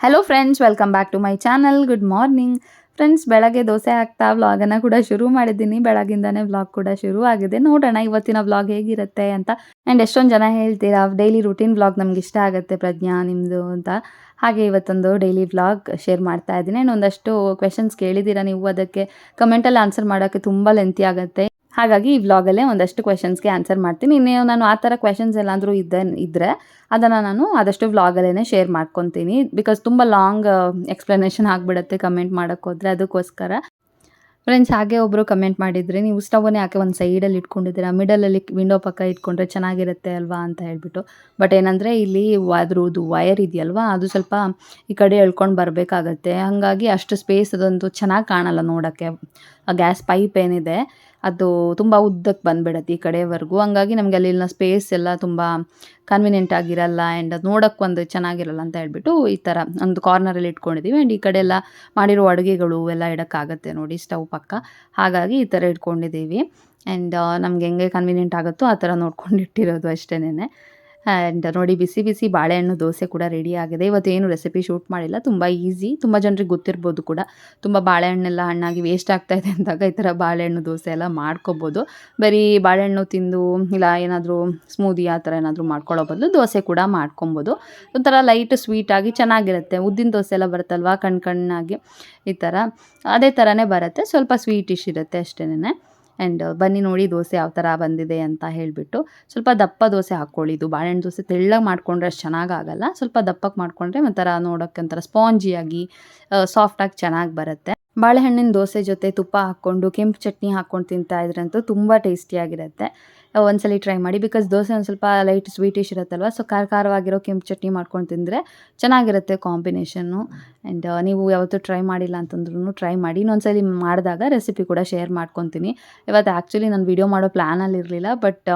Hello friends, welcome back to my channel. Good morning friends. ಬೆಳಗ್ಗೆ ದೋಸೆ ಹಾಕ್ತಾ ವ್ಲಾಗನ್ನು ಕೂಡ ಶುರು ಮಾಡಿದ್ದೀನಿ. ಬೆಳಗಿಂದನೇ ವ್ಲಾಗ್ ಕೂಡ ಶುರು ಆಗಿದೆ. ನೋಡೋಣ ಇವತ್ತಿನ ವ್ಲಾಗ್ ಹೇಗಿರುತ್ತೆ ಅಂತ. ಆ್ಯಂಡ್ ಎಷ್ಟೊಂದು ಜನ ಹೇಳ್ತೀರಾ ಡೈಲಿ ರೂಟೀನ್ ವ್ಲಾಗ್ ನಮ್ಗೆ ಇಷ್ಟ ಆಗುತ್ತೆ ಪ್ರಜ್ಞಾ ನಿಮ್ಮದು ಅಂತ. ಹಾಗೆ ಇವತ್ತೊಂದು ಡೈಲಿ ವ್ಲಾಗ್ ಶೇರ್ ಮಾಡ್ತಾ ಇದ್ದೀನಿ. ಆ್ಯಂಡ್ ಒಂದಷ್ಟು ಕ್ವೆಶನ್ಸ್ ಕೇಳಿದ್ದೀರಾ ನೀವು, ಅದಕ್ಕೆ ಕಮೆಂಟಲ್ಲಿ ಆನ್ಸರ್ ಮಾಡೋಕ್ಕೆ ತುಂಬ ಲೆಂತಿ ಆಗುತ್ತೆ. ಹಾಗಾಗಿ ಈ ವ್ಲಾಗಲ್ಲೇ ಒಂದಷ್ಟು ಕ್ವೆಶನ್ಸ್ಗೆ ಆನ್ಸರ್ ಮಾಡ್ತೀನಿ. ಇನ್ನೇನು ನಾನು ಆ ಥರ ಕ್ವೆಶನ್ಸ್ ಎಲ್ಲಾದರೂ ಇದ್ದರೆ ಅದನ್ನು ನಾನು ಆದಷ್ಟು ವ್ಲಾಗಲ್ಲೇ ಶೇರ್ ಮಾಡ್ಕೊತೀನಿ. ಬಿಕಾಸ್ ತುಂಬ ಲಾಂಗ್ ಎಕ್ಸ್ಪ್ಲನೇಷನ್ ಆಗಿಬಿಡುತ್ತೆ ಕಮೆಂಟ್ ಮಾಡೋಕ್ಕೋದ್ರೆ, ಅದಕ್ಕೋಸ್ಕರ. ಫ್ರೆಂಡ್ಸ್, ಹಾಗೆ ಒಬ್ಬರು ಕಮೆಂಟ್ ಮಾಡಿದರೆ, ನೀವು ಸ್ಟವ್ವನ್ನೇ ಯಾಕೆ ಒಂದು ಸೈಡಲ್ಲಿ ಇಟ್ಕೊಂಡಿದ್ದೀರಾ, ಮಿಡಲಲ್ಲಿ ವಿಂಡೋ ಪಕ್ಕ ಇಟ್ಕೊಂಡ್ರೆ ಚೆನ್ನಾಗಿರುತ್ತೆ ಅಲ್ವಾ ಅಂತ ಹೇಳ್ಬಿಟ್ಟು. ಬಟ್ ಏನಂದರೆ ಇಲ್ಲಿ ಅದ್ರದ್ದು ವಯರ್ ಇದೆಯಲ್ವಾ, ಅದು ಸ್ವಲ್ಪ ಈ ಕಡೆ ಎಳ್ಕೊಂಡು ಬರಬೇಕಾಗತ್ತೆ. ಹಾಗಾಗಿ ಅಷ್ಟು ಸ್ಪೇಸ್ ಅದಂತೂ ಚೆನ್ನಾಗಿ ಕಾಣಲ್ಲ ನೋಡೋಕ್ಕೆ. ಆ ಗ್ಯಾಸ್ ಪೈಪ್ ಏನಿದೆ ಅದು ತುಂಬ ಉದ್ದಕ್ಕೆ ಬಂದುಬಿಡತ್ತೆ ಈ ಕಡೆವರೆಗೂ. ಹಂಗಾಗಿ ನಮಗೆ ಅಲ್ಲಿನ ಸ್ಪೇಸ್ ಎಲ್ಲ ತುಂಬ ಕನ್ವಿನಿಯೆಂಟ್ ಆಗಿರಲ್ಲ. ಆ್ಯಂಡ್ ಅದು ನೋಡೋಕ್ಕೆ ಒಂದು ಚೆನ್ನಾಗಿರಲ್ಲ ಅಂತ ಹೇಳ್ಬಿಟ್ಟು ಈ ಥರ ಒಂದು ಕಾರ್ನರಲ್ಲಿ ಇಟ್ಕೊಂಡಿದ್ದೀವಿ. ಆ್ಯಂಡ್ ಈ ಕಡೆ ಎಲ್ಲ ಮಾಡಿರೋ ಅಡುಗೆಗಳು ಎಲ್ಲ ಇಡೋಕ್ಕಾಗತ್ತೆ ನೋಡಿ ಸ್ಟವ್ ಪಕ್ಕ. ಹಾಗಾಗಿ ಈ ಥರ ಇಟ್ಕೊಂಡಿದ್ದೀವಿ. ಆ್ಯಂಡ್ ನಮ್ಗೆ ಹೆಂಗೆ ಕನ್ವಿನಿಯೆಂಟ್ ಆಗುತ್ತೋ ಆ ಥರ ನೋಡ್ಕೊಂಡು ಇಟ್ಟಿರೋದು ಅಷ್ಟೇನೆ. ಆ್ಯಂಡ್ ನೋಡಿ, ಬಿಸಿ ಬಿಸಿ ಬಾಳೆಹಣ್ಣು ದೋಸೆ ಕೂಡ ರೆಡಿ ಆಗಿದೆ. ಇವತ್ತೇನು ರೆಸಿಪಿ ಶೂಟ್ ಮಾಡಿಲ್ಲ, ತುಂಬ ಈಸಿ. ತುಂಬ ಜನರಿಗೆ ಗೊತ್ತಿರ್ಬೋದು ಕೂಡ, ತುಂಬ ಬಾಳೆಹಣ್ಣೆಲ್ಲ ಹಣ್ಣಾಗಿ ವೇಸ್ಟ್ ಆಗ್ತಾಯಿದೆ ಅಂದಾಗ ಈ ಥರ ಬಾಳೆಹಣ್ಣು ದೋಸೆ ಎಲ್ಲ ಮಾಡ್ಕೊಬೋದು. ಬರೀ ಬಾಳೆಹಣ್ಣು ತಿಂದು ಇಲ್ಲ ಏನಾದರೂ ಸ್ಮೂದಿ ಆ ಥರ ಏನಾದರೂ ಮಾಡ್ಕೊಳ್ಳೋ ಬದಲು ದೋಸೆ ಕೂಡ ಮಾಡ್ಕೊಬೋದು. ಒಂಥರ ಲೈಟ್ ಸ್ವೀಟಾಗಿ ಚೆನ್ನಾಗಿರುತ್ತೆ. ಉದ್ದಿನ ದೋಸೆ ಎಲ್ಲ ಬರುತ್ತಲ್ವ, ಕಣ್ಣಾಗಿ ಈ ಥರ ಅದೇ ಥರನೇ ಬರುತ್ತೆ. ಸ್ವಲ್ಪ ಸ್ವೀಟಿಶ್ ಇರುತ್ತೆ ಅಷ್ಟೇನೆ. ಆ್ಯಂಡ್ ಬನ್ನಿ ನೋಡಿ ದೋಸೆ ಯಾವ ಥರ ಬಂದಿದೆ ಅಂತ ಹೇಳಿಬಿಟ್ಟು. ಸ್ವಲ್ಪ ದಪ್ಪ ದೋಸೆ ಹಾಕ್ಕೊಳ್ಳಿ. ಇದು ಬಾಳೆಹಣ್ಣು ದೋಸೆ ತೆಳ್ಳಗೆ ಮಾಡಿಕೊಂಡ್ರೆ ಅಷ್ಟು ಚೆನ್ನಾಗಾಗಲ್ಲ. ಸ್ವಲ್ಪ ದಪ್ಪಕ್ಕೆ ಮಾಡಿಕೊಂಡ್ರೆ ಒಂಥರ ನೋಡೋಕ್ಕೆ ಒಂಥರ ಸ್ಪಾಂಜಿಯಾಗಿ ಸಾಫ್ಟಾಗಿ ಚೆನ್ನಾಗಿ ಬರುತ್ತೆ. ಬಾಳೆಹಣ್ಣಿನ ದೋಸೆ ಜೊತೆ ತುಪ್ಪ ಹಾಕ್ಕೊಂಡು ಕೆಂಪು ಚಟ್ನಿ ಹಾಕ್ಕೊಂಡು ತಿಂತಾ ಇದ್ರಂತೂ ತುಂಬ ಟೇಸ್ಟಿಯಾಗಿರುತ್ತೆ. ಒಂದ್ಸಲಿ ಟ್ರೈ ಮಾಡಿ. ಬಿಕಾಸ್ ದೋಸೆ ಒಂದು ಸ್ವಲ್ಪ ಲೈಟ್ ಸ್ವೀಟಿಶ್ ಇರುತ್ತಲ್ವ, ಸೊ ಖಾರವಾಗಿರೋ ಕೆಂಪು ಚಟ್ನಿ ಮಾಡ್ಕೊಂಡು ತಿಂದರೆ ಚೆನ್ನಾಗಿರುತ್ತೆ ಕಾಂಬಿನೇಷನ್ನು. ಆ್ಯಂಡ್ ನೀವು ಯಾವತ್ತೂ ಟ್ರೈ ಮಾಡಿಲ್ಲ ಅಂತಂದ್ರೂ ಟ್ರೈ ಮಾಡಿ. ಇನ್ನೊಂದ್ಸಲಿ ಮಾಡಿದಾಗ ರೆಸಿಪಿ ಕೂಡ ಶೇರ್ ಮಾಡ್ಕೊತೀನಿ. ಇವತ್ತು ಆ್ಯಕ್ಚುಲಿ ನಾನು ವೀಡಿಯೋ ಮಾಡೋ ಪ್ಲ್ಯಾನಲ್ಲಿ ಇರಲಿಲ್ಲ, ಬಟ್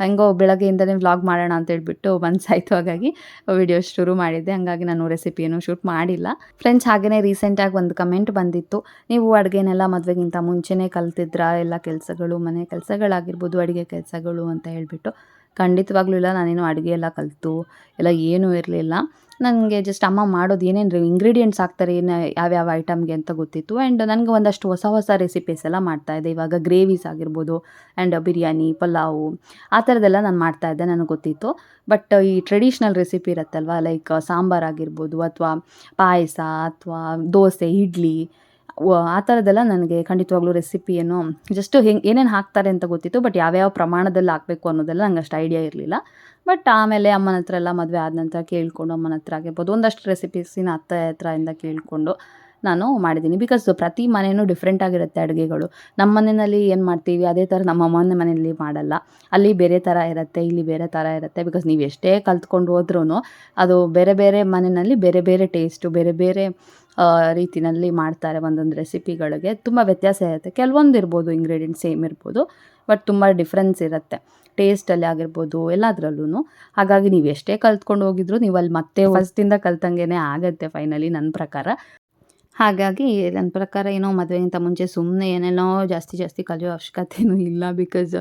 ಹೆಂಗೋ ಬೆಳಗ್ಗೆಯಿಂದನೇ ವ್ಲಾಗ್ ಮಾಡೋಣ ಅಂತ ಹೇಳ್ಬಿಟ್ಟು ಮನಸ್ಸಾಯಿತು. ಹಾಗಾಗಿ ವಿಡಿಯೋ ಶುರು ಮಾಡಿದ್ದೆ. ಹಾಗಾಗಿ ನಾನು ರೆಸಿಪಿಯನ್ನು ಶೂಟ್ ಮಾಡಿಲ್ಲ. ಫ್ರೆಂಡ್ಸ್, ಹಾಗೆಯೇ ರೀಸೆಂಟಾಗಿ ಒಂದು ಕಮೆಂಟ್ ಬಂದಿತ್ತು, ನೀವು ಅಡುಗೆನೆಲ್ಲ ಮದುವೆಗಿಂತ ಮುಂಚೆನೇ ಕಲ್ತಿದ್ರಾ ಎಲ್ಲ ಕೆಲಸಗಳು, ಮನೆ ಕೆಲಸಗಳಾಗಿರ್ಬೋದು, ಅಡುಗೆ ಕೆಲಸಗಳು ಅಂತ ಹೇಳ್ಬಿಟ್ಟು. ಖಂಡಿತವಾಗ್ಲೂ ಇಲ್ಲ. ನಾನೇನು ಅಡುಗೆ ಎಲ್ಲ ಕಲಿತು ಎಲ್ಲ ಏನೂ ಇರಲಿಲ್ಲ. ನನಗೆ ಜಸ್ಟ್ ಅಮ್ಮ ಮಾಡೋದು ಏನೇನು ಇಂಗ್ರೀಡಿಯೆಂಟ್ಸ್ ಹಾಕ್ತಾರೆ, ಯಾವ್ಯಾವ ಐಟಮ್ಗೆ ಅಂತ ಗೊತ್ತಿತ್ತು. ಆ್ಯಂಡ್ ನನಗೆ ಒಂದಷ್ಟು ಹೊಸ ರೆಸಿಪೀಸ್ ಎಲ್ಲ ಮಾಡ್ತಾಯಿದ್ದೆ. ಇವಾಗ ಗ್ರೇವೀಸ್ ಆಗಿರ್ಬೋದು, ಆ್ಯಂಡ್ ಬಿರಿಯಾನಿ, ಪಲಾವು ಆ ಥರದ್ದೆಲ್ಲ ನಾನು ಮಾಡ್ತಾಯಿದ್ದೆ, ನನಗೆ ಗೊತ್ತಿತ್ತು. ಬಟ್ ಈ ಟ್ರೆಡಿಷ್ನಲ್ ರೆಸಿಪಿ ಇರುತ್ತಲ್ವ, ಲೈಕ್ ಸಾಂಬಾರಾಗಿರ್ಬೋದು ಅಥವಾ ಪಾಯಸ ಅಥವಾ ದೋಸೆ, ಇಡ್ಲಿ, ಆ ಥರದ್ದೆಲ್ಲ ನನಗೆ ಖಂಡಿತವಾಗ್ಲೂ ರೆಸಿಪಿಯನ್ನು ಜಸ್ಟು ಏನೇನು ಹಾಕ್ತಾರೆ ಅಂತ ಗೊತ್ತಿತ್ತು. ಬಟ್ ಯಾವ್ಯಾವ ಪ್ರಮಾಣದಲ್ಲಿ ಹಾಕಬೇಕು ಅನ್ನೋದೆಲ್ಲ ನಂಗೆ ಅಷ್ಟು ಐಡಿಯಾ ಇರಲಿಲ್ಲ. ಬಟ್ ಆಮೇಲೆ ಅಮ್ಮನ ಹತ್ರ ಎಲ್ಲ ಮದುವೆ ಆದ ನಂತರ ಕೇಳಿಕೊಂಡು, ಅಮ್ಮನ ಹತ್ರ ಆಗಿರ್ಬೋದು ಒಂದಷ್ಟು ರೆಸಿಪೀಸಿನ ಅತ್ತೆ ಹತ್ರದಿಂದ ಕೇಳಿಕೊಂಡು ನಾನು ಮಾಡಿದ್ದೀನಿ. ಬಿಕಾಸ್ ಪ್ರತಿ ಮನೆಯೂ ಡಿಫ್ರೆಂಟಾಗಿರುತ್ತೆ ಅಡುಗೆಗಳು. ನಮ್ಮ ಮನೆಯಲ್ಲಿ ಏನು ಮಾಡ್ತೀವಿ ಅದೇ ಥರ ನಮ್ಮ ಅಮ್ಮನ ಮನೆಯಲ್ಲಿ ಮಾಡಲ್ಲ. ಅಲ್ಲಿ ಬೇರೆ ಥರ ಇರುತ್ತೆ, ಇಲ್ಲಿ ಬೇರೆ ಥರ ಇರುತ್ತೆ. ಬಿಕಾಸ್ ನೀವು ಎಷ್ಟೇ ಕಲ್ತ್ಕೊಂಡು ಹೋದ್ರೂ ಅದು ಬೇರೆ ಬೇರೆ ಮನೆಯಲ್ಲಿ ಬೇರೆ ಬೇರೆ ಟೇಸ್ಟು, ಬೇರೆ ಬೇರೆ ರೀತಿಯಲ್ಲಿ ಮಾಡ್ತಾರೆ. ಒಂದೊಂದು ರೆಸಿಪಿಗಳಿಗೆ ತುಂಬ ವ್ಯತ್ಯಾಸ ಇರುತ್ತೆ. ಕೆಲವೊಂದು ಇರ್ಬೋದು ಇಂಗ್ರೀಡಿಯೆಂಟ್ಸ್ ಸೇಮ್ ಇರ್ಬೋದು, ಬಟ್ ತುಂಬ ಡಿಫ್ರೆನ್ಸ್ ಇರುತ್ತೆ ಟೇಸ್ಟಲ್ಲಿ ಆಗಿರ್ಬೋದು ಎಲ್ಲದರಲ್ಲೂ. ಹಾಗಾಗಿ ನೀವು ಎಷ್ಟೇ ಕಲ್ತ್ಕೊಂಡು ಹೋಗಿದ್ರು ನೀವು ಅಲ್ಲಿ ಮತ್ತೆ ಫಸ್ಟಿಂದ ಕಲ್ತಂಗೆ ಆಗುತ್ತೆ ಫೈನಲಿ ನನ್ನ ಪ್ರಕಾರ. ಹಾಗಾಗಿ ನನ್ನ ಪ್ರಕಾರ ಏನೋ ಮದುವೆಗಿಂತ ಮುಂಚೆ ಸುಮ್ಮನೆ ಏನೇನೋ ಜಾಸ್ತಿ ಕಲಿಯೋ ಅವಶ್ಯಕತೆಯೂ ಇಲ್ಲ. ಬಿಕಾಸ್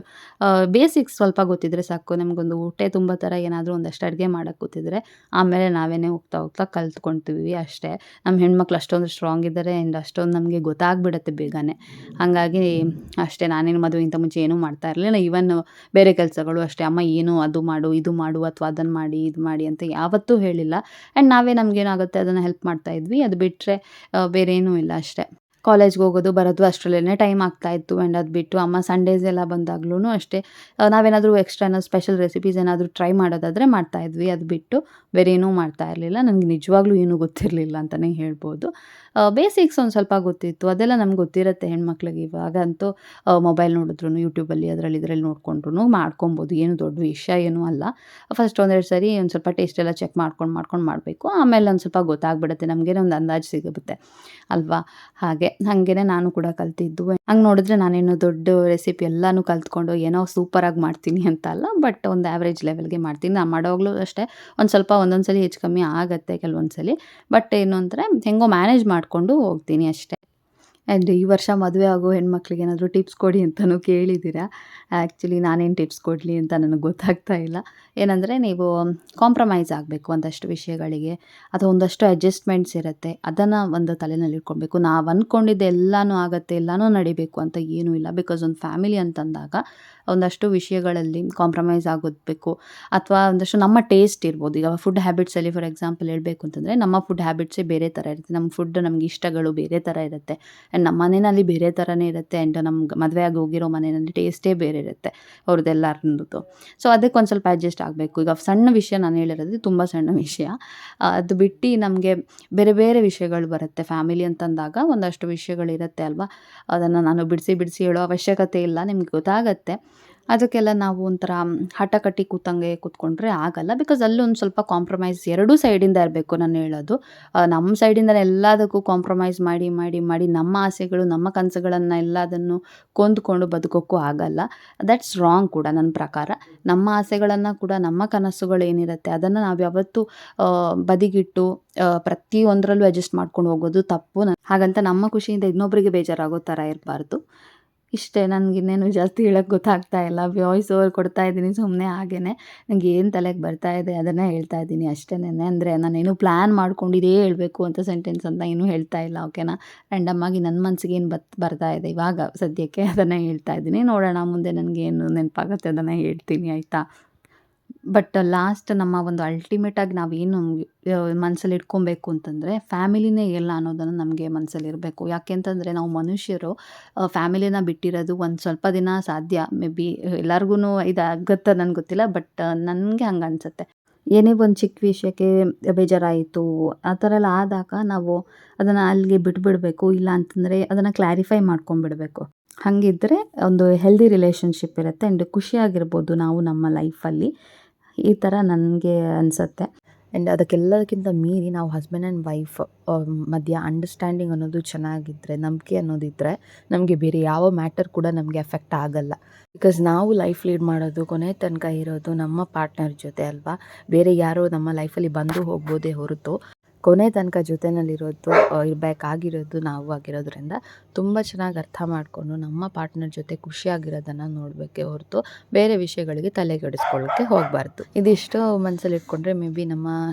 ಬೇಸಿಕ್ಸ್ ಸ್ವಲ್ಪ ಗೊತ್ತಿದ್ದರೆ ಸಾಕು. ನಮಗೊಂದು ಹೊಟ್ಟೆ ತುಂಬ ಥರ ಏನಾದರೂ ಒಂದಷ್ಟು ಅಡುಗೆ ಮಾಡೋಕ್ಕೆ ಗೊತ್ತಿದ್ದರೆ ಆಮೇಲೆ ನಾವೇನೇ ಹೋಗ್ತಾ ಕಲ್ತ್ಕೊಳ್ತೀವಿ ಅಷ್ಟೇ. ನಮ್ಮ ಹೆಣ್ಮಕ್ಳು ಅಷ್ಟೊಂದು ಸ್ಟ್ರಾಂಗ್ ಇದ್ದಾರೆ. ಆ್ಯಂಡ್ ಅಷ್ಟೊಂದು ನಮಗೆ ಗೊತ್ತಾಗ್ಬಿಡುತ್ತೆ ಬೇಗನೆ. ಹಾಗಾಗಿ ಅಷ್ಟೇ, ನಾನೇನು ಮದುವೆಗಿಂತ ಮುಂಚೆ ಏನೂ ಮಾಡ್ತಾ ಇರಲಿಲ್ಲ. ಈವನ್ ಬೇರೆ ಕೆಲಸಗಳು ಅಷ್ಟೇ, ಅಮ್ಮ ಏನು ಅದು ಮಾಡು ಇದು ಮಾಡು ಅಥವಾ ಅದನ್ನು ಮಾಡಿ ಇದು ಮಾಡಿ ಅಂತ ಯಾವತ್ತೂ ಹೇಳಿಲ್ಲ. ಆ್ಯಂಡ್ ನಾವೇ ನಮಗೇನಾಗುತ್ತೆ ಅದನ್ನು ಹೆಲ್ಪ್ ಮಾಡ್ತಾಯಿದ್ವಿ. ಅದು ಬಿಟ್ಟರೆ ಬೇರೆ ಏನೂ ಇಲ್ಲ ಅಷ್ಟೇ. ಕಾಲೇಜ್ಗೆ ಹೋಗೋದು ಬರೋದು ಅಷ್ಟರಲ್ಲೇ ಟೈಮ್ ಆಗ್ತಾಯಿತ್ತು. ಆ್ಯಂಡ್ ಅದು ಬಿಟ್ಟು ಅಮ್ಮ ಸಂಡೇಸ್ ಎಲ್ಲ ಬಂದಾಗ್ಲೂ ಅಷ್ಟೇ ನಾವೇನಾದರೂ ಎಕ್ಸ್ಟ್ರಾ ಏನಾದರೂ ಸ್ಪೆಷಲ್ ರೆಸಿಪೀಸ್ ಏನಾದರೂ ಟ್ರೈ ಮಾಡೋದಾದರೆ ಮಾಡ್ತಾಯಿದ್ವಿ. ಅದು ಬಿಟ್ಟು ಬೇರೆ ಏನೂ ಮಾಡ್ತಾ ಇರಲಿಲ್ಲ. ನನಗೆ ನಿಜವಾಗ್ಲೂ ಏನೂ ಗೊತ್ತಿರಲಿಲ್ಲ ಅಂತಲೇ ಹೇಳ್ಬೋದು. ಬೇಸಿಕ್ಸ್ ಒಂದು ಸ್ವಲ್ಪ ಗೊತ್ತಿತ್ತು, ಅದೆಲ್ಲ ನಮ್ಗೆ ಗೊತ್ತಿರುತ್ತೆ ಹೆಣ್ಮಕ್ಳಿಗೆ. ಇವಾಗಂತೂ ಮೊಬೈಲ್ ನೋಡಿದ್ರು ಯೂಟ್ಯೂಬಲ್ಲಿ ಇದರಲ್ಲಿ ನೋಡ್ಕೊಂಡ್ರು ಮಾಡ್ಕೊಬೋದು. ಏನು ದೊಡ್ಡ ವಿಷಯ ಏನೂ ಅಲ್ಲ. ಫಸ್ಟ್ ಒಂದೆರಡು ಸರಿ ಒಂದು ಸ್ವಲ್ಪ ಟೇಸ್ಟ್ ಎಲ್ಲ ಚೆಕ್ ಮಾಡ್ಕೊಂಡು ಮಾಡಬೇಕು. ಆಮೇಲೆ ಒಂದು ಸ್ವಲ್ಪ ಗೊತ್ತಾಗ್ಬಿಡುತ್ತೆ, ನಮಗೇನೆ ಒಂದು ಅಂದಾಜು ಸಿಗುತ್ತೆ ಅಲ್ವಾ. ಹಾಗೇನೆ ನಾನು ಕೂಡ ಕಲ್ತಿದ್ದು. ಹಂಗೆ ನೋಡಿದ್ರೆ ನಾನೇನು ದೊಡ್ಡ ರೆಸಿಪಿ ಎಲ್ಲನೂ ಕಲ್ತ್ಕೊಂಡು ಏನೋ ಸೂಪರಾಗಿ ಮಾಡ್ತೀನಿ ಅಂತ ಅಲ್ಲ, ಬಟ್ ಒಂದು ಆ್ಯಾವ್ರೇಜ್ ಲೆವೆಲ್ಗೆ ಮಾಡ್ತೀನಿ. ನಾನು ಮಾಡೋವಾಗಲೂ ಅಷ್ಟೇ ಒಂದು ಸ್ವಲ್ಪ ಒಂದೊಂದು ಸಲ ಹೆಚ್ಚು ಕಮ್ಮಿ ಆಗುತ್ತೆ ಕೆಲವೊಂದು ಸಲ. ಬಟ್ ಏನು ಅಂದರೆ ಹೆಂಗೋ ಮ್ಯಾನೇಜ್ ಮಾಡಿಕೊಂಡು ಹೋಗ್ತೀನಿ ಅಷ್ಟೇ. ಆ್ಯಂಡ್ ಈ ವರ್ಷ ಮದುವೆ ಆಗೋ ಹೆಣ್ಮಕ್ಳಿಗೆ ಏನಾದರೂ ಟಿಪ್ಸ್ ಕೊಡಿ ಅಂತಲೂ ಕೇಳಿದ್ದೀರಾ. ಆ್ಯಕ್ಚುಲಿ ನಾನೇನು ಟಿಪ್ಸ್ ಕೊಡಲಿ ಅಂತ ನನಗೆ ಗೊತ್ತಾಗ್ತಾ ಇಲ್ಲ. ಏನಂದರೆ ನೀವು ಕಾಂಪ್ರಮೈಸ್ ಆಗಬೇಕು ಒಂದಷ್ಟು ವಿಷಯಗಳಿಗೆ, ಅಥವಾ ಒಂದಷ್ಟು ಅಡ್ಜಸ್ಟ್‌ಮೆಂಟ್ಸ್ ಇರುತ್ತೆ. ಅದನ್ನು ಒಂದು ತಲೆನಲ್ಲಿ ಇಟ್ಕೊಳ್ಬೇಕು. ನಾವು ಅಂದ್ಕೊಂಡಿದ್ದು ಎಲ್ಲನೂ ಆಗುತ್ತೆ, ಎಲ್ಲನೂ ನಡಿಬೇಕು ಅಂತ ಏನೂ ಇಲ್ಲ. ಬಿಕಾಸ್ ಒಂದು ಫ್ಯಾಮಿಲಿ ಅಂತಂದಾಗ ಒಂದಷ್ಟು ವಿಷಯಗಳಲ್ಲಿ ಕಾಂಪ್ರಮೈಸ್ ಆಗೋದ್ಬೇಕು. ಅಥವಾ ಒಂದಷ್ಟು ನಮ್ಮ ಟೇಸ್ಟ್ ಇರ್ಬೋದು. ಈಗ ಫುಡ್ ಹ್ಯಾಬಿಟ್ಸಲ್ಲಿ ಫಾರ್ ಎಕ್ಸಾಂಪಲ್ ಹೇಳಬೇಕು ಅಂತಂದರೆ, ನಮ್ಮ ಫುಡ್ ಹ್ಯಾಬಿಟ್ಸೇ ಬೇರೆ ಥರ ಇರುತ್ತೆ. ನಮ್ಮ ಫುಡ್ ನಮ್ಗೆ ಇಷ್ಟಗಳು ಬೇರೆ ಥರ ಇರುತ್ತೆ. ಆ್ಯಂಡ್ ನಮ್ಮ ಮನೆಯಲ್ಲಿ ಬೇರೆ ಥರನೇ ಇರುತ್ತೆ. ಆ್ಯಂಡ್ ನಮ್ಗೆ ಮದುವೆ ಆಗಿ ಹೋಗಿರೋ ಮನೆಯಲ್ಲಿ ಟೇಸ್ಟೇ ಬೇರೆ ಇರುತ್ತೆ ಅವ್ರದ್ದೆಲ್ಲರದ್ದು. ಸೊ ಅದಕ್ಕೆ ಒಂದು ಸ್ವಲ್ಪ ಅಡ್ಜಸ್ಟ್ ಆಗಬೇಕು. ಈಗ ಸಣ್ಣ ವಿಷಯ ನಾನು ಹೇಳಿರೋದು ತುಂಬ ಸಣ್ಣ ವಿಷಯ. ಅದು ಬಿಟ್ಟು ನಮಗೆ ಬೇರೆ ಬೇರೆ ವಿಷಯಗಳು ಬರುತ್ತೆ. ಫ್ಯಾಮಿಲಿ ಅಂತಂದಾಗ ಒಂದಷ್ಟು ವಿಷಯಗಳಿರುತ್ತೆ ಅಲ್ವಾ. ಅದನ್ನು ನಾನು ಬಿಡಿಸಿ ಬಿಡಿಸಿ ಹೇಳೋ ಅವಶ್ಯಕತೆ ಇಲ್ಲ, ನಿಮ್ಗೆ ಗೊತ್ತಾಗತ್ತೆ. ಅದಕ್ಕೆಲ್ಲ ನಾವು ಒಂಥರ ಹಠ ಕಟ್ಟಿ ಕೂತಂಗೆ ಕೂತ್ಕೊಂಡ್ರೆ ಆಗಲ್ಲ. ಬಿಕಾಸ್ ಅಲ್ಲೊಂದು ಸ್ವಲ್ಪ ಕಾಂಪ್ರಮೈಸ್ ಎರಡೂ ಸೈಡಿಂದ ಇರಬೇಕು ನಾನು ಹೇಳೋದು. ನಮ್ಮ ಸೈಡಿಂದನೇ ಎಲ್ಲದಕ್ಕೂ ಕಾಂಪ್ರಮೈಸ್ ಮಾಡಿ ಮಾಡಿ ಮಾಡಿ ನಮ್ಮ ಆಸೆಗಳು, ನಮ್ಮ ಕನಸುಗಳನ್ನು ಎಲ್ಲದನ್ನು ಕೊಂದುಕೊಂಡು ಬದುಕೋಕ್ಕೂ ಆಗಲ್ಲ. ದಟ್ಸ್ ರಾಂಗ್ ಕೂಡ ನನ್ನ ಪ್ರಕಾರ. ನಮ್ಮ ಆಸೆಗಳನ್ನು ಕೂಡ, ನಮ್ಮ ಕನಸುಗಳು ಏನಿರುತ್ತೆ ಅದನ್ನು ನಾವು ಯಾವತ್ತೂ ಬದಿಗಿಟ್ಟು ಪ್ರತಿಯೊಂದರಲ್ಲೂ ಅಡ್ಜಸ್ಟ್ ಮಾಡ್ಕೊಂಡು ಹೋಗೋದು ತಪ್ಪು. ಹಾಗಂತ ನಮ್ಮ ಖುಷಿಯಿಂದ ಇನ್ನೊಬ್ಬರಿಗೆ ಬೇಜಾರಾಗೋ ಥರ ಇರಬಾರ್ದು. ಇಷ್ಟೇ, ನನಗಿನ್ನೇನು ಜಾಸ್ತಿ ಹೇಳೋಕ್ಕೆ ಗೊತ್ತಾಗ್ತಾ ಇಲ್ಲ. ವಾಯ್ಸ್ ಓವರ್ ಕೊಡ್ತಾ ಇದ್ದೀನಿ ಸುಮ್ಮನೆ ಹಾಗೇನೆ. ನನಗೆ ಏನು ತಲೆಗೆ ಬರ್ತಾ ಇದೆ ಅದನ್ನು ಹೇಳ್ತಾ ಇದ್ದೀನಿ ಅಷ್ಟೇನೆ. ಅಂದರೆ ನಾನೇನು ಪ್ಲ್ಯಾನ್ ಮಾಡ್ಕೊಂಡು ಇದೇ ಹೇಳಬೇಕು ಅಂತ ಸೆಂಟೆನ್ಸ್ ಅಂತ ಏನೂ ಹೇಳ್ತಾ ಇಲ್ಲ, ಓಕೆನಾ. ರ್ಯಾಂಡಮ್ ಆಗಿ ನನ್ನ ಮನಸ್ಸಿಗೆ ಏನು ಬರ್ತಾ ಇದೆ ಇವಾಗ ಸದ್ಯಕ್ಕೆ ಅದನ್ನು ಹೇಳ್ತಾ ಇದ್ದೀನಿ. ನೋಡೋಣ ಮುಂದೆ ನನಗೇನು ನೆನಪಾಗುತ್ತೆ ಅದನ್ನು ಹೇಳ್ತೀನಿ, ಆಯಿತಾ. ಬಟ್ ಲಾಸ್ಟ್ ನಮ್ಮ ಒಂದು ಅಲ್ಟಿಮೇಟಾಗಿ ನಾವೇನು ಮನಸ್ಸಲ್ಲಿ ಇಟ್ಕೊಬೇಕು ಅಂತಂದರೆ, ಫ್ಯಾಮಿಲಿನೇ ಎಲ್ಲ ಅನ್ನೋದನ್ನು ನಮಗೆ ಮನಸ್ಸಲ್ಲಿ ಇರಬೇಕು. ಯಾಕೆ ಅಂತಂದರೆ ನಾವು ಮನುಷ್ಯರು ಫ್ಯಾಮಿಲಿನ ಬಿಟ್ಟಿರೋದು ಒಂದು ಸ್ವಲ್ಪ ದಿನ ಸಾಧ್ಯ. ಮೇ ಬಿ ಎಲ್ಲರಿಗೂ ಇದಾಗುತ್ತಾ ನನಗೆ ಗೊತ್ತಿಲ್ಲ, ಬಟ್ ನನಗೆ ಹಂಗೆ ಅನಿಸುತ್ತೆ. ಏನೇ ಒಂದು ಚಿಕ್ಕ ವಿಷಯಕ್ಕೆ ಬೇಜಾರಾಯಿತು ಆ ಥರ ಎಲ್ಲ ಆದಾಗ ನಾವು ಅದನ್ನು ಅಲ್ಲಿಗೆ ಬಿಟ್ಬಿಡಬೇಕು. ಇಲ್ಲ ಅಂತಂದರೆ ಅದನ್ನು ಕ್ಲಾರಿಫೈ ಮಾಡ್ಕೊಂಡ್ಬಿಡಬೇಕು. ಹಾಗಿದ್ದರೆ ಒಂದು ಹೆಲ್ದಿ ರಿಲೇಷನ್ಶಿಪ್ ಇರುತ್ತೆ. ಆ್ಯಂಡ್ ಖುಷಿಯಾಗಿರ್ಬೋದು ನಾವು ನಮ್ಮ ಲೈಫಲ್ಲಿ. ಈ ಥರ ನನಗೆ ಅನಿಸುತ್ತೆ. ಆ್ಯಂಡ್ ಅದಕ್ಕೆಲ್ಲದಕ್ಕಿಂತ ಮೀರಿ ನಾವು ಹಸ್ಬೆಂಡ್ ಆ್ಯಂಡ್ ವೈಫ್ ಮಧ್ಯ ಅಂಡರ್ಸ್ಟ್ಯಾಂಡಿಂಗ್ ಅನ್ನೋದು ಚೆನ್ನಾಗಿದ್ದರೆ, ನಂಬಿಕೆ ಅನ್ನೋದಿದ್ದರೆ, ನಮಗೆ ಬೇರೆ ಯಾವ ಮ್ಯಾಟರ್ ಕೂಡ ನಮಗೆ ಎಫೆಕ್ಟ್ ಆಗಲ್ಲ. ಬಿಕಾಸ್ ನಾವು ಲೈಫ್ ಲೀಡ್ ಮಾಡೋದು ಕೊನೆ ತನಕ ಇರೋದು ನಮ್ಮ ಪಾರ್ಟ್ನರ್ ಜೊತೆ ಅಲ್ವಾ. ಬೇರೆ ಯಾರೋ ನಮ್ಮ ಲೈಫಲ್ಲಿ ಬಂದು ಹೋಗ್ಬೋದೇ ಹೊರತು ಕೊನೆ ತನಕ ಜೊತೆಯಲ್ಲಿರೋದು ಇರಬೇಕಾಗಿರೋದು ನಾವು ಆಗಿರೋದ್ರಿಂದ ತುಂಬ ಚೆನ್ನಾಗಿ ಅರ್ಥ ಮಾಡಿಕೊಂಡು ನಮ್ಮ ಪಾರ್ಟ್ನರ್ ಜೊತೆ ಖುಷಿಯಾಗಿರೋದನ್ನು ನೋಡಬೇಕೇ ಹೊರತು ಬೇರೆ ವಿಷಯಗಳಿಗೆ ತಲೆಗೆಡಿಸ್ಕೊಳ್ಳೋಕ್ಕೆ ಹೋಗಬಾರ್ದು. ಇದಿಷ್ಟು ಮನಸ್ಸಲ್ಲಿ ಇಟ್ಕೊಂಡ್ರೆ ಮೇ ಬಿ ನಮ್ಮ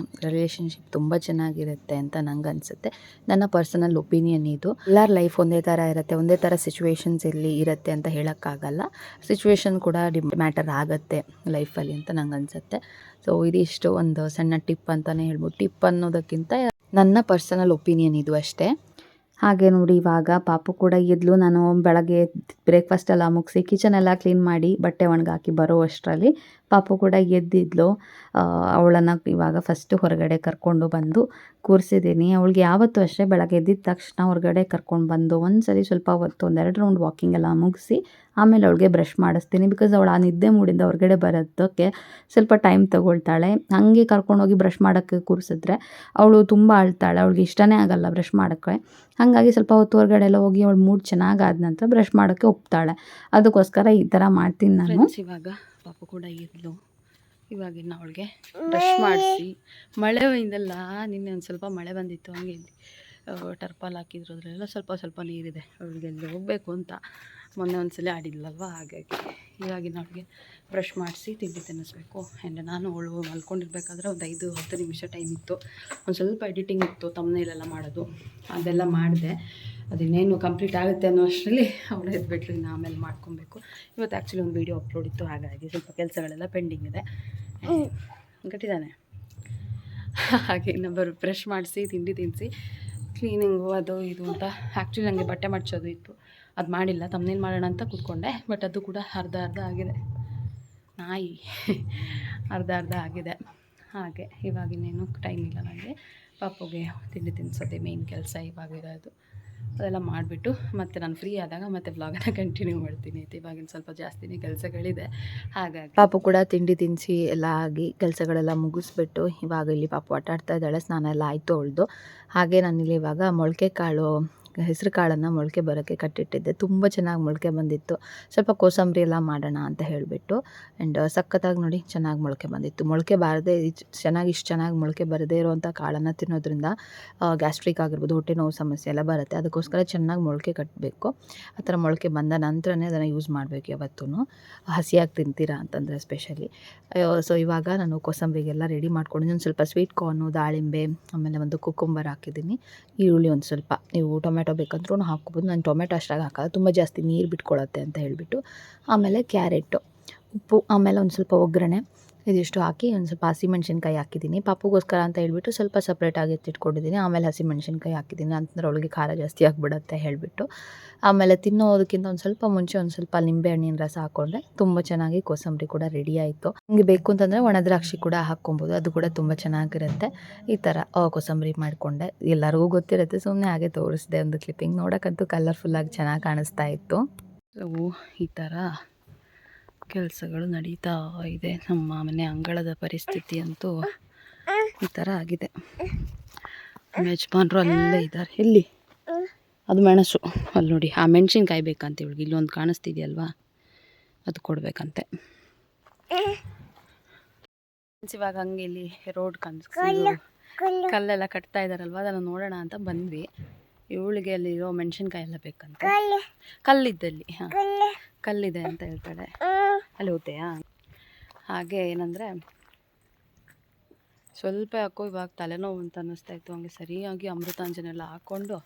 ರಿಲೇಷನ್ಶಿಪ್ ತುಂಬ ಚೆನ್ನಾಗಿರುತ್ತೆ ಅಂತ ನಂಗೆ ಅನಿಸುತ್ತೆ. ನನ್ನ ಪರ್ಸನಲ್ ಒಪಿನಿಯನ್ ಇದು. ಎಲ್ಲರ ಲೈಫ್ ಒಂದೇ ಥರ ಇರುತ್ತೆ, ಒಂದೇ ಥರ ಸಿಚುವೇಶನ್ಸ್ ಇಲ್ಲಿ ಇರುತ್ತೆ ಅಂತ ಹೇಳೋಕ್ಕಾಗಲ್ಲ. ಸಿಚುವೇಶನ್ ಕೂಡ ಮ್ಯಾಟರ್ ಆಗುತ್ತೆ ಲೈಫಲ್ಲಿ ಅಂತ ನಂಗೆ ಅನಿಸುತ್ತೆ. ಸೊ ಇದಿಷ್ಟು ಒಂದು ಸಣ್ಣ ಟಿಪ್ ಅಂತಲೇ ಹೇಳ್ಬೋದು. ಟಿಪ್ ಅನ್ನೋದಕ್ಕಿಂತ ನನ್ನ ಪರ್ಸನಲ್ ಒಪಿನಿಯನ್ ಇದು ಅಷ್ಟೇ. ಹಾಗೆ ನೋಡಿ, ಇವಾಗ ಪಾಪು ಕೂಡ ಎದ್ಲು. ನಾನು ಬೆಳಗ್ಗೆ ಬ್ರೇಕ್ಫಾಸ್ಟ್ ಎಲ್ಲ ಮುಗಿಸಿ ಕಿಚನ್ ಎಲ್ಲ ಕ್ಲೀನ್ ಮಾಡಿ ಬಟ್ಟೆ ಒಣಗಾಕಿ ಬರೋ ಅಷ್ಟರಲ್ಲಿ ಪಾಪು ಕೂಡ ಎದ್ದಿದ್ಲು. ಅವಳನ್ನು ಇವಾಗ ಫಸ್ಟು ಹೊರಗಡೆ ಕರ್ಕೊಂಡು ಬಂದು ಕೂರಿಸಿದ್ದೀನಿ. ಅವಳಿಗೆ ಯಾವತ್ತೂ ಅಷ್ಟೇ ಬೆಳಗ್ಗೆ ಎದ್ದಿದ ತಕ್ಷಣ ಹೊರಗಡೆ ಕರ್ಕೊಂಡು ಬಂದು ಒಂದ್ಸರಿ ಸ್ವಲ್ಪ ಹೊತ್ತು 1-2 ರೌಂಡ್ ವಾಕಿಂಗ್ ಎಲ್ಲ ಮುಗಿಸಿ ಆಮೇಲೆ ಅವಳಿಗೆ ಬ್ರಷ್ ಮಾಡಿಸ್ತೀನಿ. ಬಿಕಾಸ್ ಅವಳು ಆ ನಿದ್ದೆ ಮೂಡಿಂದ ಹೊರಗಡೆ ಬರೋದಕ್ಕೆ ಸ್ವಲ್ಪ ಟೈಮ್ ತೊಗೊಳ್ತಾಳೆ. ಹಾಗೆ ಕರ್ಕೊಂಡೋಗಿ ಬ್ರಷ್ ಮಾಡೋಕ್ಕೆ ಕೂರಿಸಿದ್ರೆ ಅವಳು ತುಂಬ ಅಳ್ತಾಳೆ. ಅವಳಿಗೆ ಇಷ್ಟನೇ ಆಗಲ್ಲ ಬ್ರಷ್ ಮಾಡೋಕ್ಕೆ. ಹಾಗಾಗಿ ಸ್ವಲ್ಪ ಹೊತ್ತು ಹೊರಗಡೆ ಎಲ್ಲ ಹೋಗಿ ಅವಳು ಮೂಡ್ ಚೆನ್ನಾಗಾದ ನಂತರ ಬ್ರಷ್ ಮಾಡೋಕ್ಕೆ ಒಪ್ತಾಳೆ. ಅದಕ್ಕೋಸ್ಕರ ಈ ಥರ ಮಾಡ್ತೀನಿ ನಾನು. ಇವಾಗ ಪಾಪು ಕೂಡ ಇದ್ಲು. ಇವಾಗಿನ್ನು ಅವಳಿಗೆ ಬ್ರಷ್ ಮಾಡಿಸಿ, ಮಳೆ ಇಂದಲ್ಲ ನಿನ್ನೆ ಒಂದು ಸ್ವಲ್ಪ ಮಳೆ ಬಂದಿತ್ತು, ಹಂಗೆ ಟರ್ಪಾಲ್ ಹಾಕಿದ್ರದ್ರೆಲ್ಲ ಸ್ವಲ್ಪ ಸ್ವಲ್ಪ ನೀರಿದೆ. ಅವಳಿಗೆ ಎಲ್ಲಿ ಹೋಗಬೇಕು ಅಂತ ಮೊನ್ನೆ ಒಂದ್ಸಲ ಆಡಿದ್ಲಲ್ವ, ಹಾಗಾಗಿ ಇವಾಗಿನ ಅವಳಿಗೆ ಬ್ರಷ್ ಮಾಡಿಸಿ ತಿಂಡಿ ತಿನ್ನಿಸ್ಬೇಕು. ಆ್ಯಂಡ್ ನಾನು ಅವಳು ಮಲ್ಕೊಂಡಿರ್ಬೇಕಾದ್ರೆ ಒಂದು 5-10 ನಿಮಿಷ ಟೈಮ್ ಇತ್ತು. ಒಂದು ಸ್ವಲ್ಪ ಎಡಿಟಿಂಗ್ ಇತ್ತು, ತಮ್ಮನೇಲೆಲ್ಲ ಮಾಡೋದು, ಅದೆಲ್ಲ ಮಾಡಿದೆ. ಅದಿನ್ನೇನು ಕಂಪ್ಲೀಟ್ ಆಗುತ್ತೆ ಅನ್ನೋ ಅಷ್ಟರಲ್ಲಿ ಅವಳು ಎದ್ಬಿಟ್ಲು. ಇನ್ನು ಆಮೇಲೆ ಮಾಡ್ಕೊಬೇಕು. ಇವತ್ತು ಆ್ಯಕ್ಚುಲಿ ಒಂದು ವೀಡಿಯೋ ಅಪ್ಲೋಡ್ ಇತ್ತು, ಹಾಗಾಗಿ ಸ್ವಲ್ಪ ಕೆಲಸಗಳೆಲ್ಲ ಪೆಂಡಿಂಗ್ ಇದೆ. ಗಟ್ಟಿದ್ದಾನೆ. ಹಾಗೆ ಇನ್ನೊಬ್ಬರು ಬ್ರಷ್ ಮಾಡಿಸಿ ತಿಂಡಿ ತಿನ್ನಿಸಿ ಕ್ಲೀನಿಂಗು ಅದು ಇದು ಅಂತ. ಆ್ಯಕ್ಚುಲಿ ನನಗೆ ಬಟ್ಟೆ ಮಡ್ಚೋದು ಇತ್ತು, ಅದು ಮಾಡಿಲ್ಲ. ತಮ್ಮನೇನು ಮಾಡೋಣ ಅಂತ ಕೂತ್ಕೊಂಡೆ, ಬಟ್ ಅದು ಕೂಡ ಅರ್ಧ ಆಗಿದೆ. ನಾಯಿ ಅರ್ಧ ಆಗಿದೆ. ಹಾಗೆ ಇವಾಗಿನ್ನೇನು ಟೈಮ್ ಇಲ್ಲ ನನಗೆ. ಪಾಪುಗೆ ತಿಂಡಿ ತಿನ್ನಿಸೋದೆ ಮೇಯ್ನ್ ಕೆಲಸ ಇವಾಗಿರೋದು. ಅದೆಲ್ಲ ಮಾಡಿಬಿಟ್ಟು ಮತ್ತೆ ನಾನು ಫ್ರೀ ಆದಾಗ ಮತ್ತೆ ವ್ಲಾಗನ್ನು ಕಂಟಿನ್ಯೂ ಮಾಡ್ತೀನಿ. ಇವಾಗಿನ ಸ್ವಲ್ಪ ಜಾಸ್ತಿನೇ ಕೆಲಸಗಳಿದೆ, ಹಾಗಾಗಿ ಪಾಪು ಕೂಡ ತಿಂಡಿ ತಿನ್ನಿಸಿ ಎಲ್ಲ ಆಗಿ ಕೆಲಸಗಳೆಲ್ಲ ಮುಗಿಸ್ಬಿಟ್ಟು ಇವಾಗ ಇಲ್ಲಿ ಪಾಪು ಆಟ ಆಡ್ತಾ ಇದ್ದಾಳೆ. ಸ್ನಾನ ಎಲ್ಲ ಆಯಿತು ಅವಳದು. ಹಾಗೆ ನಾನಿಲ್ಲಿ ಇವಾಗ ಮೊಳಕೆ ಕಾಳು ಹೆಸರು ಕಾಳನ್ನು ಮೊಳಕೆ ಬರೋಕ್ಕೆ ಕಟ್ಟಿಟ್ಟಿದ್ದೆ. ತುಂಬ ಚೆನ್ನಾಗಿ ಮೊಳಕೆ ಬಂದಿತ್ತು. ಸ್ವಲ್ಪ ಕೋಸಂಬರಿ ಎಲ್ಲ ಮಾಡೋಣ ಅಂತ ಹೇಳಿಬಿಟ್ಟು. ಆ್ಯಂಡ್ ಸಖತ್ತಾಗಿ ನೋಡಿ ಚೆನ್ನಾಗಿ ಮೊಳಕೆ ಬಂದಿತ್ತು. ಮೊಳಕೆ ಬಾರದೆ ಇಷ್ಟು ಚೆನ್ನಾಗಿ ಮೊಳಕೆ ಬರದೇ ಇರುವಂಥ ಕಾಳನ್ನು ತಿನ್ನೋದ್ರಿಂದ ಗ್ಯಾಸ್ಟ್ರಿಕ್ ಆಗಿರ್ಬೋದು, ಹೊಟ್ಟೆ ನೋವು ಸಮಸ್ಯೆ ಎಲ್ಲ ಬರುತ್ತೆ. ಅದಕ್ಕೋಸ್ಕರ ಚೆನ್ನಾಗಿ ಮೊಳಕೆ ಕಟ್ಟಬೇಕು. ಆ ಥರ ಮೊಳಕೆ ಬಂದ ನಂತರನೇ ಅದನ್ನು ಯೂಸ್ ಮಾಡಬೇಕು ಯಾವತ್ತೂ, ಹಸಿಯಾಗಿ ತಿಂತೀರಾ ಅಂತಂದರೆ ಸ್ಪೆಷಲಿ. ಸೊ ಇವಾಗ ನಾನು ಕೋಸಂಬರಿಗೆಲ್ಲ ರೆಡಿ ಮಾಡ್ಕೊಂಡಿದ್ದೀನಿ. ಒಂದು ಸ್ವಲ್ಪ ಸ್ವೀಟ್ ಕಾರ್ನು, ದಾಳಿಂಬೆ, ಆಮೇಲೆ ಒಂದು ಕುಕ್ಕುಂಬರ್ ಹಾಕಿದ್ದೀನಿ. ಈರುಳ್ಳಿ ಒಂದು ಸ್ವಲ್ಪ, ನೀವು ಟೊಮೆಟೊ ಬೇಕಂದ್ರೂ ಹಾಕ್ಕೊಬೋದು. ನಾನು ಟೊಮೆಟೊ ಅಷ್ಟಾಗಿ ಹಾಕೋದು, ತುಂಬ ಜಾಸ್ತಿ ನೀರು ಬಿಟ್ಕೊಳ್ಳುತ್ತೆ ಅಂತ ಹೇಳಿಬಿಟ್ಟು. ಆಮೇಲೆ ಕ್ಯಾರೆಟು, ಉಪ್ಪು, ಆಮೇಲೆ ಒಂದು ಸ್ವಲ್ಪ ಒಗ್ಗರಣೆ, ಇದಿಷ್ಟು ಹಾಕಿ ಒಂದು ಸ್ವಲ್ಪ ಹಸಿಮೆಣ್ಸಿನ್ಕಾಯಿ ಹಾಕಿದ್ದೀನಿ. ಪಾಪುಗೋಸ್ಕರ ಅಂತ ಹೇಳ್ಬಿಟ್ಟು ಸ್ವಲ್ಪ ಸಪ್ರೇಟಾಗಿ ಎತ್ತಿಟ್ಕೊಂಡಿದ್ದೀನಿ. ಆಮೇಲೆ ಹಸಿಮೆಣ್ಸಿನ್ಕಾಯಿ ಹಾಕಿದ್ದೀನಿ, ಅಂತಂದ್ರೆ ಅವಳಿಗೆ ಖಾರ ಜಾಸ್ತಿ ಆಗಿಬಿಡುತ್ತೆ ಹೇಳಿಬಿಟ್ಟು. ಆಮೇಲೆ ತಿನ್ನೋದಕ್ಕಿಂತ ಒಂದು ಸ್ವಲ್ಪ ಮುಂಚೆ ಒಂದು ಸ್ವಲ್ಪ ನಿಂಬೆ ಹಣ್ಣಿನ ರಸ ಹಾಕ್ಕೊಂಡ್ರೆ ತುಂಬ ಚೆನ್ನಾಗಿ ಕೋಸಂಬರಿ ಕೂಡ ರೆಡಿ ಆಯಿತು. ನಿಮಗೆ ಬೇಕು ಅಂತಂದರೆ ಒಣ ದ್ರಾಕ್ಷಿ ಕೂಡ ಹಾಕ್ಕೊಬೋದು, ಅದು ಕೂಡ ತುಂಬ ಚೆನ್ನಾಗಿರುತ್ತೆ. ಈ ಥರ ಕೋಸಂಬರಿ ಮಾಡಿಕೊಂಡೆ. ಎಲ್ಲರಿಗೂ ಗೊತ್ತಿರುತ್ತೆ, ಸುಮ್ಮನೆ ಹಾಗೆ ತೋರಿಸಿದೆ ಒಂದು ಕ್ಲಿಪ್ಪಿಂಗ್. ನೋಡೋಕ್ಕಂತೂ ಕಲರ್ಫುಲ್ಲಾಗಿ ಚೆನ್ನಾಗಿ ಕಾಣಿಸ್ತಾ ಇತ್ತು. ಸೊ ಈ ಥರ ಕೆಲಸಗಳು ನಡೀತಾ ಇದೆ. ನಮ್ಮ ಮನೆ ಅಂಗಳದ ಪರಿಸ್ಥಿತಿ ಅಂತೂ ಈ ಥರ ಆಗಿದೆ. ಯಜಮಾನ್ರು ಅಲ್ಲೇ ಇದ್ದಾರೆ. ಎಲ್ಲಿ ಅದು ಮೆಣಸು, ಅಲ್ಲಿ ನೋಡಿ, ಆ ಮೆಣಸಿನ್ಕಾಯಿ ಬೇಕಂತ ಇವಳಿಗೆ. ಇಲ್ಲೊಂದು ಕಾಣಿಸ್ತಿದೆಯಲ್ವಾ, ಅದು ಕೊಡಬೇಕಂತೆ. ಇವಾಗ ಹಂಗೆ ಇಲ್ಲಿ ರೋಡ್ ಕಲ್ಲೆಲ್ಲ ಕಟ್ತಾ ಇದ್ದಾರಲ್ವ, ಅದನ್ನು ನೋಡೋಣ ಅಂತ ಬಂದ್ವಿ. ಇವಳಿಗೆ ಅಲ್ಲಿರೋ ಮೆಣಸಿನ್ಕಾಯಿ ಎಲ್ಲ ಬೇಕಂತ. ಕಲ್ಲಿದ್ದಲ್ಲಿ, ಹಾಂ ಕಲ್ಲಿದೆ ಅಂತ ಹೇಳ್ತಾಳೆ. ಅಲ್ಲಿ ಹೋಗ್ತೆಯಾ? ಹಾಗೆ ಏನಂದರೆ ಸ್ವಲ್ಪ ಯಾಕೋ ಇವಾಗ ತಲೆನೋವು ಅಂತ ಅನ್ನಿಸ್ತಾ ಇತ್ತು. ಹಂಗೆ ಸರಿಯಾಗಿ ಅಮೃತಾಂಜನೆಲ್ಲ ಹಾಕ್ಕೊಂಡು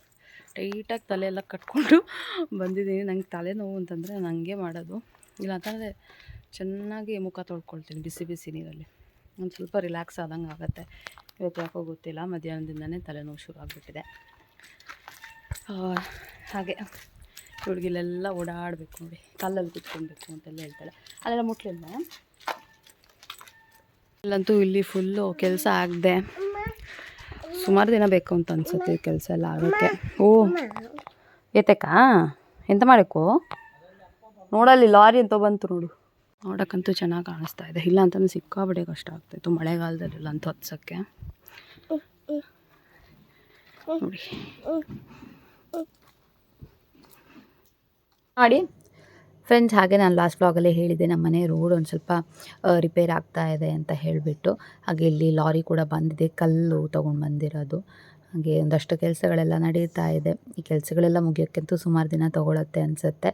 ಟೈಟಾಗಿ ತಲೆಯೆಲ್ಲ ಕಟ್ಕೊಂಡು ಬಂದಿದ್ದೀನಿ. ನಂಗೆ ತಲೆನೋವು ಅಂತಂದರೆ ನನಗೆ ಮಾಡೋದು. ಇಲ್ಲ ಅಂತಂದರೆ ಚೆನ್ನಾಗಿ ಮುಖ ತೊಳ್ಕೊಳ್ತೀನಿ ಬಿಸಿ ಬಿಸಿ ನೀರಲ್ಲಿ, ಒಂದು ಸ್ವಲ್ಪ ರಿಲ್ಯಾಕ್ಸ್ ಆದಂಗೆ ಆಗುತ್ತೆ. ಇವತ್ತು ಯಾಕೋ ಗೊತ್ತಿಲ್ಲ, ಮಧ್ಯಾಹ್ನದಿಂದನೇ ತಲೆನೋವು ಶುರು ಆಗಿಬಿಟ್ಟಿದೆ. ಹಾಗೆ ಹುಡುಗಿಲೆಲ್ಲ ಓಡಾಡಬೇಕು ನೋಡಿ, ಕಲ್ಲಲ್ಲಿ ಕುತ್ಕೊಳ್ಬೇಕು ಅಂತೆಲ್ಲ ಹೇಳ್ತಾಳೆ. ಅಲ್ಲೆಲ್ಲ ಮುಟ್ಲಿಲ್ಲ. ಅಲ್ಲಂತೂ ಇಲ್ಲಿ ಫುಲ್ಲು ಕೆಲಸ ಆಗದೆ ಸುಮಾರು ದಿನ ಬೇಕು ಅಂತ ಅನಿಸುತ್ತೆ ಕೆಲಸ ಎಲ್ಲ ಆಗೋಕ್ಕೆ. ಓ ಏತಕ್ಕಾ ಎಂತ ಮಾಡೋಕ್ಕೋ ನೋಡಲ್ಲಿ ಲಾರಿ ಅಂತ ಬಂತು ನೋಡು. ನೋಡೋಕ್ಕಂತೂ ಚೆನ್ನಾಗಿ ಕಾಣಿಸ್ತಾ ಇದೆ. ಇಲ್ಲ ಅಂತಂದ್ರೆ ಸಿಕ್ಕಾಬಡೆ ಕಷ್ಟ ಆಗ್ತಾಯಿತ್ತು ಮಳೆಗಾಲದಲ್ಲೆಲ್ಲ ಅಂತೂ ಹತ್ಸೋಕ್ಕೆ. ನೋಡಿ ಮಾಡಿ ಫ್ರೆಂಡ್ಸ್. ಹಾಗೆ ನಾನು ಲಾಸ್ಟ್ ವ್ಲಾಗಲ್ಲೇ ಹೇಳಿದ್ದೆ, ನಮ್ಮ ಮನೆ ರೋಡ್ ಒಂದು ಸ್ವಲ್ಪ ರಿಪೇರ್ ಆಗ್ತಾ ಇದೆ ಅಂತ ಹೇಳಿಬಿಟ್ಟು. ಹಾಗೆ ಇಲ್ಲಿ ಲಾರಿ ಕೂಡ ಬಂದಿದೆ, ಕಲ್ಲು ತೊಗೊಂಡು ಬಂದಿರೋದು. ಹಾಗೆ ಒಂದಷ್ಟು ಕೆಲಸಗಳೆಲ್ಲ ನಡೀತಾ ಇದೆ. ಈ ಕೆಲಸಗಳೆಲ್ಲ ಮುಗಿಯೋಕ್ಕಂತೂ ಸುಮಾರು ದಿನ ತೊಗೊಳುತ್ತೆ ಅನಿಸುತ್ತೆ.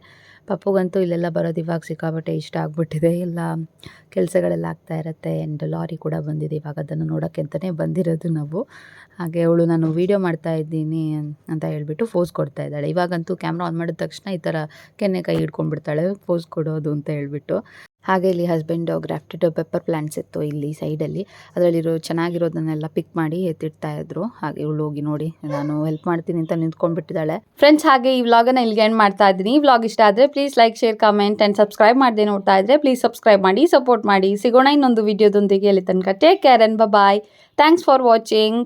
ಪಪ್ಪುಗಂತೂ ಇಲ್ಲೆಲ್ಲ ಬರೋದು ಇವಾಗ ಸಿಕ್ಕಾಬಟ್ಟೆ ಇಷ್ಟ ಆಗಿಬಿಟ್ಟಿದೆ. ಎಲ್ಲ ಕೆಲಸಗಳೆಲ್ಲ ಆಗ್ತಾ ಇರುತ್ತೆ. ಆ್ಯಂಡ್ ಲಾರಿ ಕೂಡ ಬಂದಿದೆ ಇವಾಗ, ಅದನ್ನು ನೋಡೋಕ್ಕೆ ಅಂತಲೇ ಬಂದಿರೋದು ನಾವು. ಹಾಗೆ ಅವಳು ನಾನು ವೀಡಿಯೋ ಮಾಡ್ತಾ ಇದ್ದೀನಿ ಅಂತ ಹೇಳ್ಬಿಟ್ಟು ಫೋಸ್ ಕೊಡ್ತಾ ಇದ್ದಾಳೆ. ಇವಾಗಂತೂ ಕ್ಯಾಮ್ರಾ ಆನ್ ಮಾಡಿದ ತಕ್ಷಣ ಈ ಥರ ಕೆನ್ನೆ ಕೈ ಹಿಡ್ಕೊಂಡ್ಬಿಡ್ತಾಳೆ, ಫೋಸ್ ಕೊಡೋದು ಅಂತ ಹೇಳ್ಬಿಟ್ಟು. ಹಾಗೆ ಇಲ್ಲಿ ಹಸ್ಬೆಂಡ್ ಗ್ರಾಫ್ಟೆಡ್ ಪೆಪ್ಪರ್ ಪ್ಲ್ಯಾಂಟ್ಸ್ ಇತ್ತು ಇಲ್ಲಿ ಸೈಡಲ್ಲಿ, ಅದರಲ್ಲಿರೋ ಚೆನ್ನಾಗಿರೋದನ್ನೆಲ್ಲ ಪಿಕ್ ಮಾಡಿ ಎತ್ತಿಡ್ತಾ ಇದ್ರು. ಹಾಗೆ ಇವಳು ಹೋಗಿ ನೋಡಿ ನಾನು ಹೆಲ್ಪ್ ಮಾಡ್ತೀನಿ ಅಂತ ನಿಂತ್ಕೊಂಡ್ಬಿಟ್ಟಿದ್ದಾಳೆ. ಫ್ರೆಂಡ್ಸ್, ಹಾಗೆ ಈ ವ್ಲಾಗನ್ನು ಇಲ್ಲಿಗೆ ಎಂಡ್ ಮಾಡ್ತಾ ಇದ್ದೀನಿ. ಈ ವ್ಲಾಗ್ ಇಷ್ಟ ಆದರೆ please like, share, comment and subscribe ಮಾಡದೆ ನೋಡ್ತಾ ಇದ್ದರೆ ಪ್ಲೀಸ್ ಸಬ್ಸ್ಕ್ರೈಬ್ ಮಾಡಿ, ಸಪೋರ್ಟ್ ಮಾಡಿ. ಸಿಗೋಣ ಇನ್ನೊಂದು ವಿಡಿಯೋದೊಂದಿಗೆ. ಅಲ್ಲಿ ತನಕ take care and bye. Thanks for watching.